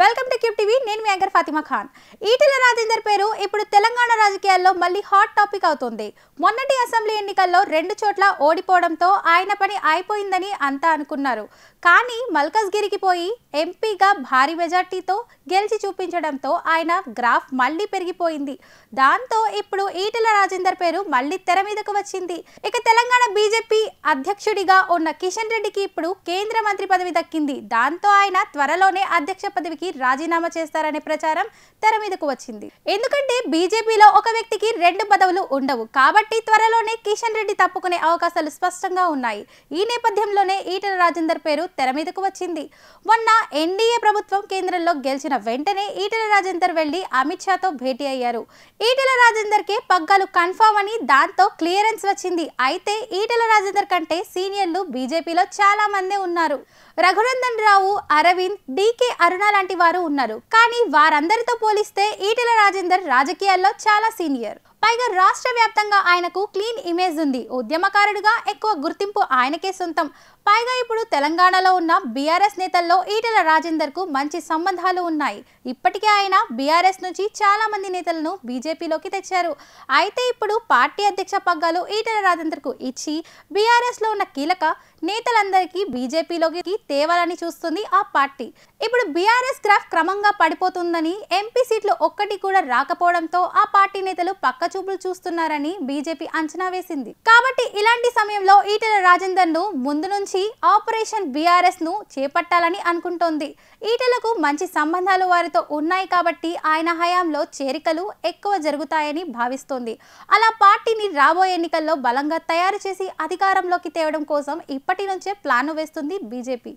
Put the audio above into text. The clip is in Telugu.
Welcome to cube TV. నేను మీ యాంకర్ ఫాతిమా ఖాన్. ఈటెల రాజేందర్ పేరు ఇప్పుడు తెలంగాణ రాజకీయాల్లో మళ్ళీ హాట్ టాపిక్ అవుతుంది. మొన్నటి అసెంబ్లీ ఎన్నికల్లో 2 చోట్ల ఓడిపోవడంతో ఆయన పని అయిపోయిందని అంతా అనుకున్నారు. కానీ మల్కజ్గిరికి పోయి ఎంపీగా భారీ మెజార్టీతో గెలిచి చూపించడంతో ఆయన గ్రాఫ్ మళ్ళీ పెరిగిపోయింది. దాంతో ఇప్పుడు ఈటెల రాజేందర్ పేరు మళ్ళీ తెర మీదకు వచ్చింది. ఇక తెలంగాణ బీజేపీ అధ్యక్షుడిగా ఉన్న కిషన్ రెడ్డికి ఇప్పుడు కేంద్ర మంత్రి పదవి దక్కింది. దాంతో ఆయన త్వరలోనే అధ్యక్ష పదవికి రాజీనామా చేస్తారనే ప్రచారం తెర మీదకు వచ్చింది. ఎందుకంటే బీజేపీలో ఒక వ్యక్తికి 2 పదవులు ఉండవు కాబట్టి త్వరలోనే కిషన్ రెడ్డి తప్పుకునే అవకాశాలు స్పష్టంగా ఉన్నాయి. ఈ నేపథ్యంలోనే ఈటెల రాజేందర్ పేరు తెర మీదకు వచ్చింది. మొన్న ఎన్డీఏ ప్రభుత్వం కేంద్రంలో గెలిచిన వెంటనే ఈటెల రాజేందర్ వెళ్లి అమిత్ షాతో భేటీ అయ్యారు. ఈటెల రాజేందర్ కే పగ్గాలు కన్ఫర్మ్ అని దాంతో క్లియరెన్స్ వచ్చింది. అయితే ఈటెల రాజేందర్ కంటే సీనియర్లు బీజేపీలో చాలా మంది ఉన్నారు. రఘునందన్ రావు, అరవింద్, డీకే అరుణ లాంటి వారు ఉన్నారు. కానీ వారందరితో పోలిస్తే ఈటెల రాజేందర్ రాజకీయాల్లో చాలా సీనియర్. పైగా రాష్ట్ర వ్యాప్తంగా ఆయనకు క్లీన్ ఇమేజ్ ఉంది. ఉద్యమకారుడిగా ఎక్కువ గుర్తింపు ఆయనకే సొంతం. పైగా ఇప్పుడు తెలంగాణలో ఉన్న బీఆర్ఎస్ నేతల్లో ఈటెల రాజేందర్ కు మంచి సంబంధాలు ఉన్నాయి. ఇప్పటికే ఆయన బీఆర్ఎస్ నుంచి చాలా మంది నేతలను బీజేపీలోకి తెచ్చారు. అయితే ఇప్పుడు పార్టీ అధ్యక్ష పగ్గాలు ఈటెల రాజేందర్ కు ఇచ్చి బీఆర్ఎస్ లో ఉన్న కీలక నేతలందరికీ బీజేపీలోకి తేవాలని చూస్తుంది ఆ పార్టీ. ఇప్పుడు బీఆర్ఎస్ గ్రాఫ్ క్రమంగా పడిపోతుందని, ఎంపీ సీట్లు ఒక్కటి కూడా రాకపోవడంతో ఆ పార్టీ నేతలు పక్క చూపులు చూస్తున్నారని బీజేపీ అంచనా వేసింది. కాబట్టి ఇలాంటి సమయంలో ఈటెల రాజేందర్ ను ముందు నుంచి ఆపరేషన్ బీఆర్ఎస్ ను చేపట్టాలని అనుకుంటోంది. ఈటెలకు మంచి సంబంధాలు వారితో ఉన్నాయి కాబట్టి ఆయన హయాంలో చేరికలు ఎక్కువ జరుగుతాయని భావిస్తోంది. అలా పార్టీని రాబోయే ఎన్నికల్లో బలంగా తయారు చేసి అధికారంలోకి తేవడం కోసం ఇప్పటి నుంచే ప్లాన్ వేస్తుంది బీజేపీ.